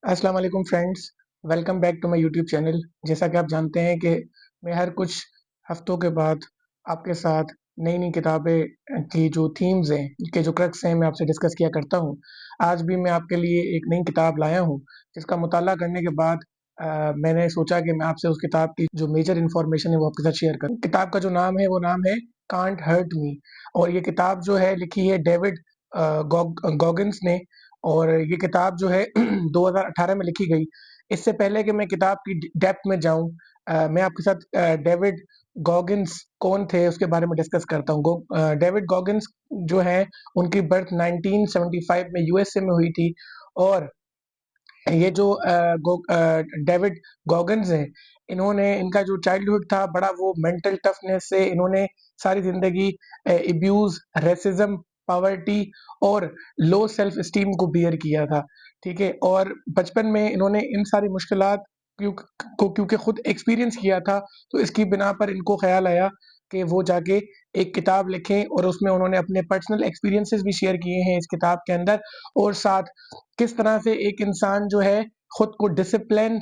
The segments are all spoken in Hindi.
अस्सलाम वालेकुम friends, welcome back to my YouTube channel. जैसा कि आप जानते हैं कि मैं हर कुछ हफ्तों के बाद आपके साथ नई-नई किताबें की जो थीम्स हैं, के जो क्रक्स हैं, मैं आपसे डिस्कस किया करता हूँ। आज भी मैं आपके लिए एक नई किताब लाया हूँ, जिसका मुताला करने के बाद मैंने सोचा कि मैं आपसे उस किताब की जो मेजर इन्फॉर्मेशन है, वो आपके साथ शेयर करूँ। किताब का जो नाम है, वो नाम है कांट हर्ट मी और ये किताब जो है लिखी है डेविड गॉगिन्स ने और ये किताब जो है 2018 में लिखी गई। इससे पहले कि मैं किताब की डेप्थ में जाऊँ मैं आपके साथ डेविड गॉगिन्स कौन थे उसके बारे में डिस्कस करता हूँ। डेविड गॉगिन्स जो हैं उनकी बर्थ 1975 में यूएसए में हुई थी और ये जो डेविड गॉगिन्स हैं, इन्होंने इनका जो चाइल्डहुड था बड़ा वो मेंटल टफनेस से इन्होंने सारी ज़िंदगी अब्यूज़, रेसिज़्म, पॉवर्टी और लो सेल्फ एस्टीम को बियर किया था, ठीक है? और बचपन में इन्होंने इन सारी मुश्किलात क्योंकि खुद एक्सपीरियंस किया था, तो इसकी बिना पर इनको ख़्याल आया कि वो जाके एक किताब लिखें और उसमें उन्होंने अपने पर्सनल एक्सपीरियंसेस भी शेयर किए हैं इस किताब के अंदर और साथ किस तरह से एक इंसान जो है खुद को डिसिप्लिन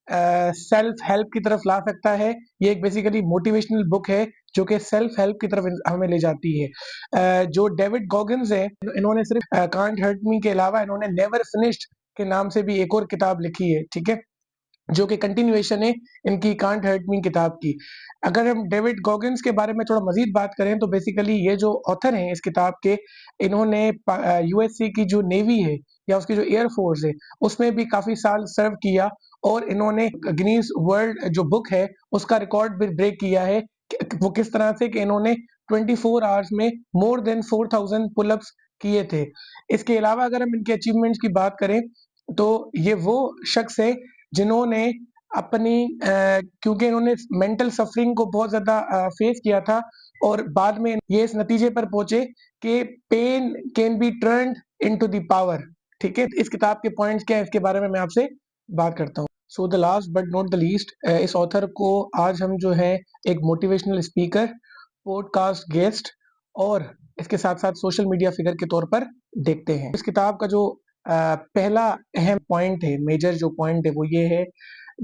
सेल्फ हेल्प की तरफ ला सकता है। ये एक बेसिकली मोटिवेशनल बुक है जो कि सेल्फ हेल्प की तरफ हमें ले जाती है। जो डेविड गॉगिन्स हैं इन्होंने सिर्फ कांट हर्ट मी के अलावा इन्होंने नेवर फिनिश्ड के नाम से भी एक और किताब लिखी है, ठीक है? जो कि कंटिन्यूएशन है इनकी कांट हर्ट मी किताब की। अगर हम डेविड गॉगिन्स के बारे में थोड़ा मज़ीद बात करें तो बेसिकली ये जो ऑथर हैं इस किताब के, इन्होंने यूएसए की जो नेवी है या उसकी जो एयर फोर्स है, उसमें भी काफ़ी साल सर्व किया और इन्होंने गिनीज़ वर्ल्ड जो बुक है, उसका रिकॉर्ड भी ब्रेक किया है। वो किस तरह से कि इन्होंने 24 आवर्स में मोर देन 4000 पुल अप्स किए थे। इसके अलावा अगर हम इनके अचीवमेंट्स की बात करें, तो ये वो शख्स है जिन्होंने अपनी क्योंकि इन्होंने मेंटल सफरिंग को बहुत ज़्यादा फेस किया था और बाद में ये इस नतीजे पर पहुँचे कि pen can be turned into the power, ठीक है? इस किताब के पॉइंट्स क्या हैं इसके बारे में मैं आपसे बात करता हूँ। So the last but not the least इस ऑथर को आज हम जो है एक मोटिवेशनल स्पीकर, पॉडकास्ट गेस्ट और इसके साथ-साथ सोशल मीडिया फिगर के तौर पर देखते हैं। इस किताब का जो पहला अहम पॉइंट है, मेजर जो पॉइंट है वो ये है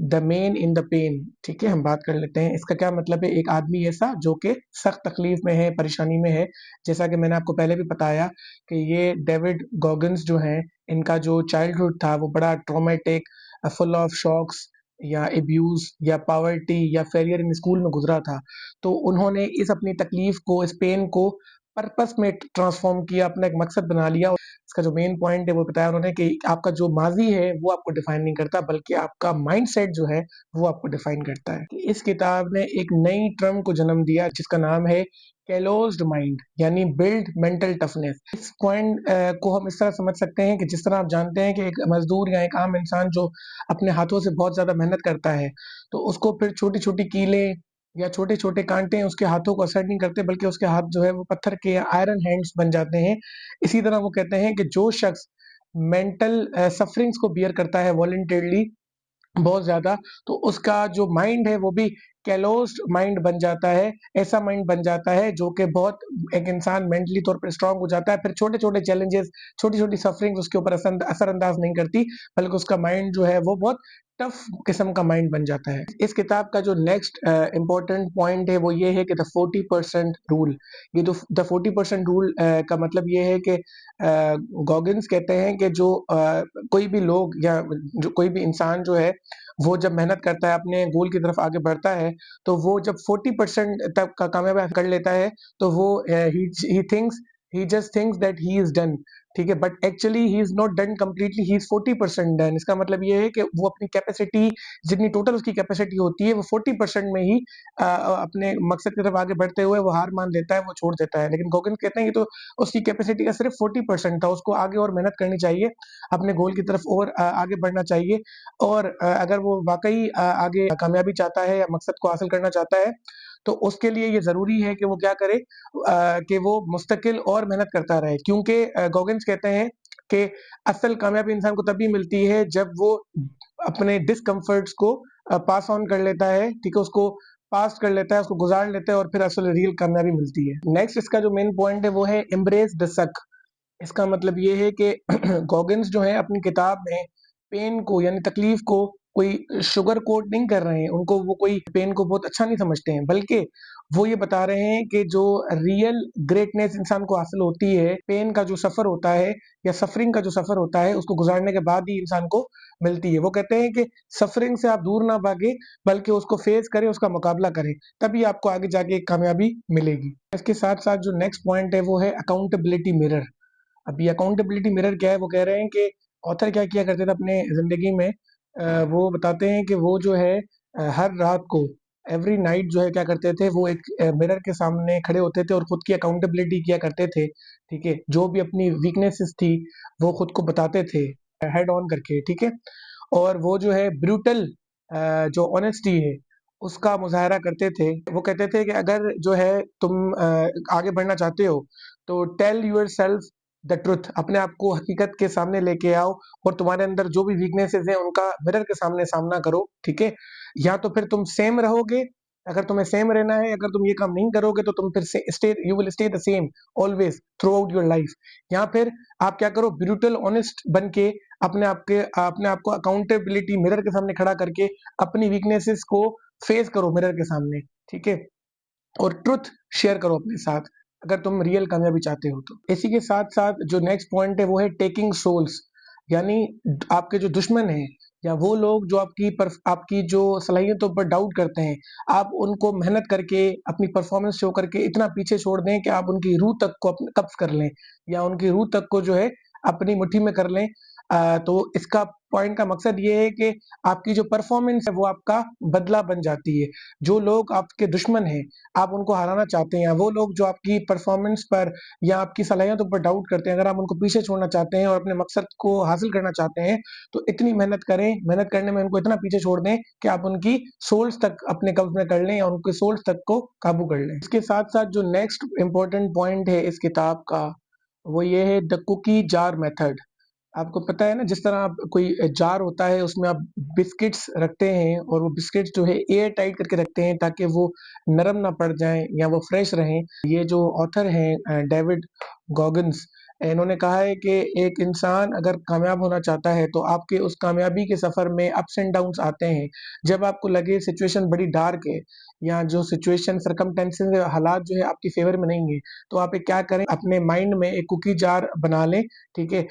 the main in the pen, ठीक है? हम बात कर लेते हैं। इसका क्या मतलब है, एक आदमी ऐसा जो कि सख्त तकलीफ में है, परेशानी में है, जैसा कि मैंने आपको पहले भी बताया कि ये डेविड गॉगिन्स जो हैं, इनका जो चाइल्डहुड था वो बड़ा ट्रॉमेटिक फुल ऑफ शॉक्स या अब्यूज़ या पॉवर्टी या फेलियर इन स्कूल में गुज़रा था। तो उन्होंने इस अपनी तकलीफ को, इस पेन को पर्पस में ट्रांसफ़ॉर्म किया, अपना एक मकसद बना लिया। इसका जो मेन पॉइंट है वो बताया उन्होंने कि आपका जो माज़ी है वो आपको डिफ़ाइन नहीं करता बल्कि आपका माइंडसेट जो है वो आपको डिफ़ाइन करता है। कि इस किताब ने एक नई टर्म को जन्म दिया जिसका नाम है कैलोज़्ड माइंड यानी बिल्ड मेंटल टफनेस। इस पॉइंट को हम इस तरह समझ सकते हैं कि जिस तरह आप जानते हैं कि एक मज़दूर या एक आम इंसान जो अपने हाथों से बहुत ज़्यादा मेहनत करता है, तो उसको फिर छोटी-छोटी कीलें या छोटे-छोटे काँटे उसके हाथों को असर नहीं करते बल्कि उसके हाथ जो है वो पत्थर के आयरन हैंड्स बन जाते हैं। इसी तरह वो कहते हैं कि जो शख्स मेंटल सफरिंग्स को बियर करता है वॉलंटरली बहुत ज़्यादा, तो उसका जो माइंड है वो भी कैलोस्ड माइंड बन जाता है, ऐसा माइंड बन जाता है जो कि बहुत एक इंसान मेंटली तौर पे स्ट्रॉन्ग हो जाता है, फिर छोटे-छोटे चैलेंजेस, छोटी-छोटी सफरिंग्स उसके ऊपर असरअंदाज़ नहीं करती, बल्कि उसका माइंड जो है वो बहुत टफ किस्म का माइंड बन जाता है। इस किताब का जो नेक्स्ट इम्पोर्टेंट पॉइंट है वो ये है कि द 40% रूल। ये जो द 40% रूल का मतलब ये है कि गॉगिन्स कहते हैं कि जो कोई भी लोग या जो कोई भी इंसान जो है वो जब मेहनत करता है, अपने गोल की तरफ आगे बढ़ता है, तो वो जब 40% तक का कामयाबी कर लेता है, तो वो he just thinks that he is done, ठीक है? But actually he is not done completely, he is 40% done. इसका मतलब ये है कि वो अपनी कैपेसिटी जितनी टोटल उसकी कैपेसिटी होती है, वो 40% में ही अपने मकसद की तरफ आगे बढ़ते हुए वो हार मान लेता है, वो छोड़ देता है। लेकिन गॉगिन्स कहते हैं, ये तो उसकी कैपेसिटी का सिर्फ 40% था, उसको आगे और मेहनत करनी चाहिए, अपने गोल की तरफ और आगे बढ़ना चाहिए और अगर वो वाक़ई आगे कामयाबी चाहता है या मकसद को हासिल करना चाहता है, तो उसके लिए ये ज़रूरी है कि वो क्या करे कि वो मुस्तकिल और मेहनत करता रहे क्योंकि गॉगिन्स कहते हैं कि असल कामयाबी इंसान को तभी मिलती है जब वो अपने डिस्कम्फर्ट्स को पास ऑन कर लेता है, ठीक है? उसको पास कर लेता है, उसको गुज़ार लेता है और फिर असल रियल कामयाबी मिलती है। नेक्स्ट इसका जो मेन पॉइंट है वो है एम्ब्रेस द सक। इसका मतलब ये है कि गॉगिन्स जो हैं अपनी किताब में पेन को यानी तकलीफ को कोई शुगर कोट नहीं कर रहे हैं, उनको वो कोई पेन को बहुत अच्छा नहीं समझते हैं, बल्कि वो ये बता रहे हैं कि जो रियल ग्रेटनेस इंसान को हासिल होती है, पेन का जो सफ़र होता है या सफ़रिंग का जो सफ़र होता है, उसको गुज़ारने के बाद ही इंसान को मिलती है। वो कहते हैं कि सफ़रिंग से आप दूर ना भागें, बल्कि उसको फेस करें, उसका मुकाबला करें, तभी आपको आगे जाके कामयाबी मिलेगी। इसके साथ-साथ जो नेक्स्ट पॉइंट है, वो है अकाउंटेबिलिटी मिरर। अब ये अकाउंटेबिलिटी मिरर क्या है? वो कह रहे हैं कि ऑथर क्या किया करते थे अपने ज़िंदगी में, वो बताते हैं कि वो जो है हर रात को एवरी नाइट जो है क्या करते थे, वो एक मिरर के सामने खड़े होते थे और खुद की अकाउंटेबिलिटी किया करते थे, ठीक है? जो भी अपनी वीकनेसेस थी, वो खुद को बताते थे हेड ऑन करके, ठीक है? और वो जो है ब्रूटल जो ऑनेस्टी है, उसका मुज़ाहरा करते थे। वो कहते थे कि अगर जो है तुम आगे बढ़ना चाहते हो, तो टेल योरसेल्फ द ट्रुथ, अपने आप को हकीकत के सामने लेके आओ और तुम्हारे अंदर जो भी वीकनेसेस हैं, उनका मिरर के सामने सामना करो, ठीक है? या तो फिर तुम सेम रहोगे, अगर तुम्हें सेम रहना है, अगर तुम ये काम नहीं करोगे, तो तुम फिर से you will stay the same always through out your life. या फिर आप क्या करो, ब्रूटल ऑनेस्ट बन के अपने आप को अकाउंटेबिलिटी मिरर के सामने खड़ा करके अपनी वीकनेसेस को फेस करो मिरर के सामने, ठीक है? और ट्रुथ शेयर करो अपने साथ, अगर तुम रियल कामयाबी चाहते हो तो। इसी के साथ-साथ जो नेक्स्ट पॉइंट है, वो है टेकिंग सोल्स, यानी आपके जो दुश्मन हैं या वो लोग जो आपकी जो सलाहियतों पर डाउट करते हैं, आप उनको मेहनत करके, अपनी परफॉर्मेंस शो करके इतना पीछे छोड़ दें कि आप उनकी रूह तक को कब्ज़ कर लें या उनकी रूह तक को जो है अपनी मुट्ठी में कर लें। तो इसका पॉइंट का मकसद ये है कि आपकी जो परफॉर्मेंस है, वो आपका बदला बन जाती है। जो लोग आपके दुश्मन हैं, आप उनको हराना चाहते हैं, वो लोग जो आपकी परफॉर्मेंस पर या आपकी सलाहियतों पर डाउट करते हैं, अगर आप उनको पीछे छोड़ना चाहते हैं और अपने मकसद को हासिल करना चाहते हैं, तो इतनी मेहनत करें, मेहनत करने में उनको इतना पीछे छोड़ दें कि आप उनकी सोल्स तक अपने कब्ज़ में कर लें या उनके सोल्स तक को काबू कर लें। इसके साथ-साथ जो नेक्स्ट इम्पोर्टेंट पॉइंट है इस किताब का, वो ये है द कुकी जार मेथड। आपको पता है ना, जिस तरह आप कोई जार होता है, उसमें आप बिस्किट्स रखते हैं और वो बिस्किट्स जो है एयर टाइट करके रखते हैं ताकि वो नरम ना पड़ जाएँ या वो फ्रेश रहें। ये जो ऑथर हैं डेविड गॉगिन्स, इन्होंने कहा है कि एक इंसान अगर कामयाब होना चाहता है, तो आपके उस कामयाबी के सफ़र में अप्स एंड डाउन्स आते हैं। जब आपको लगे सिचुएशन बड़ी डार्क है या जो सिचुएशन सर्कमस्टेंसेस हालात जो है आपकी फ़ेवर में नहीं है, तो आप एक क्या करें, अपने माइंड में एक कुकी जार बना लें, ठीक है?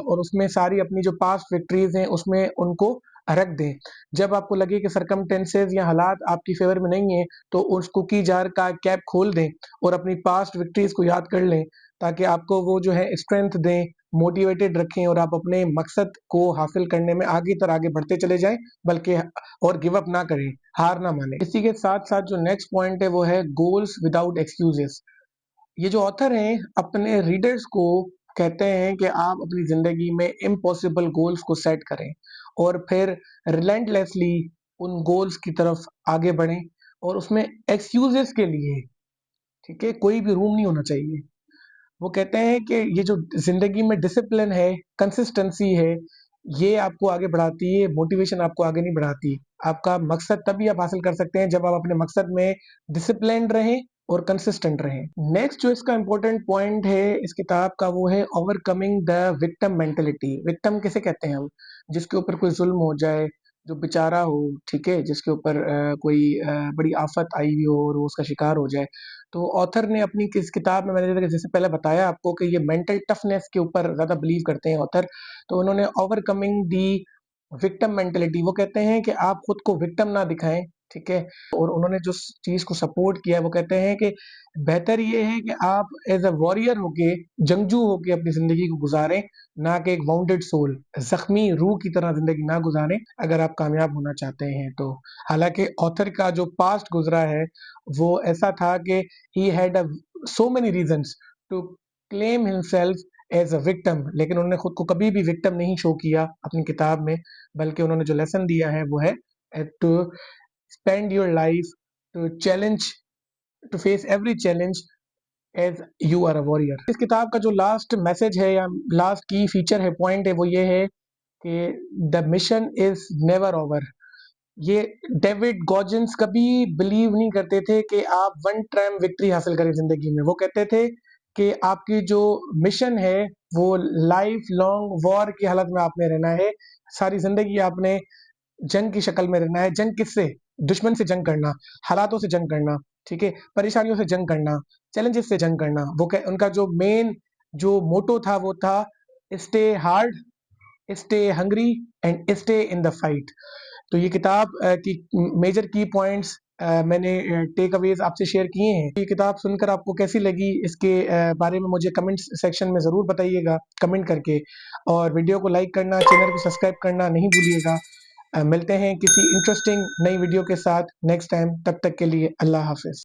और उसमें सारी अपनी जो पास्ट विक्ट्रीज़ हैं, उसमें उनको रख दें। जब आपको लगे कि सर्कमस्टेंसेस या हालात आपकी फ़ेवर में नहीं है, तो उस कुकी जार का कैप खोल दें और अपनी पास्ट विक्ट्रीज़ को याद कर लें, ताकि आपको वो जो है स्ट्रेंथ दें, मोटिवेटेड रखें और आप अपने मकसद को हासिल करने में आगे बढ़ते चले जाएँ, बल्कि और गिव अप ना करें, हार ना मानें। इसी के साथ-साथ जो नेक्स्ट पॉइंट है, वो है गोल्स विदाउट एक्सक्यूज़ेज़। ये जो ऑथर हैं, अपने रीडर्स को कहते हैं कि आप अपनी ज़िंदगी में इम्पॉसिबल गोल्स को सेट करें और फिर रिलेंटलेसली उन गोल्स की तरफ आगे बढ़ें और उसमें एक्सक्यूज़ेज़ के लिए, ठीक है, कोई भी रूम नहीं होना चाहिए। वो कहते हैं कि ये जो ज़िंदगी में डिसिप्लिन है, कंसिस्टेंसी है, ये आपको आगे बढ़ाती है, मोटिवेशन आपको आगे नहीं बढ़ाती। आपका मकसद तभी आप हासिल कर सकते हैं जब आप अपने मकसद में डिसिप्लिन्ड रहें और कंसिस्टेंट रहें। नेक्स्ट जो इसका इम्पोर्टेंट पॉइंट है इस किताब का, वो है overcoming the victim mentality. Victim किसे कहते हैं हम? जिसके ऊपर कोई ज़ुल्म हो जाए, जो बेचारा हो, ठीक है? जिसके ऊपर कोई बड़ी आफ़त आई हुई हो और वो उसका शिकार हो जाए। तो ऑथर ने अपनी किस किताब में, मैंने जैसे पहले बताया आपको कि ये मेंटल टफनेस के ऊपर ज़्यादा बिलीव करते हैं ऑथर, तो उन्होंने ओवरकमिंग दी विक्टिम मेंटालिटी, वो कहते हैं कि आप खुद को विक्टिम ना दिखाएं, ठीक है? और उन्होंने जो चीज़ को सपोर्ट किया है, वो कहते हैं कि बेहतर ये है कि आप एज अ वॉरियर होके, जंगजू होके अपनी ज़िंदगी को गुजारें, ना कि एक वाउंडेड सोल, ज़ख्मी रूह की तरह ज़िंदगी ना गुजारें, अगर आप कामयाब होना चाहते हैं तो। हालांकि ऑथर का जो पास्ट गुजरा है, वो ऐसा था कि he had so many reasons to claim himself as a victim, लेकिन उन्होंने खुद को कभी भी विक्टिम नहीं शो किया अपनी किताब में, बल्कि उन्होंने जो लेसन दिया है वो है to spend your life to challenge, to face every challenge as you are a warrior. इस किताब का जो लास्ट मैसेज है या लास्ट की फीचर है, पॉइंट है, वो ये है कि the mission is never over. ये डेविड गॉजिन्स कभी बिलीव नहीं करते थे कि आप वन टाइम विक्ट्री हासिल करें ज़िंदगी में। वो कहते थे कि आपकी जो मिशन है वो लाइफ लॉन्ग वॉर की हालत में आपने रहना है। सारी ज़िंदगी आपने जंग की शक्ल में रहना है। जंग किससे? दुश्मन से जंग करना, हालातों से जंग करना, ठीक है? परेशानियों से जंग करना, चैलेंजेस से जंग करना। वो क उनका जो मेन जो मोटो था वो था stay hard, stay hungry and stay in the fight. तो ये किताब की मेजर की पॉइंट्स मैंने टेक अवेज आपसे शेयर किए हैं। ये किताब सुनकर आपको कैसी लगी, इसके बारे में मुझे कमेंट सेक्शन में ज़रूर बताइएगा कमेंट करके, और वीडियो को लाइक करना, चैनल को सब्सक्राइब करना नहीं भूलिएगा। मिलते हैं किसी इंटरेस्टिंग नई वीडियो के साथ नेक्स्ट टाइम। तब तक के लिए अल्लाह हाफिज़।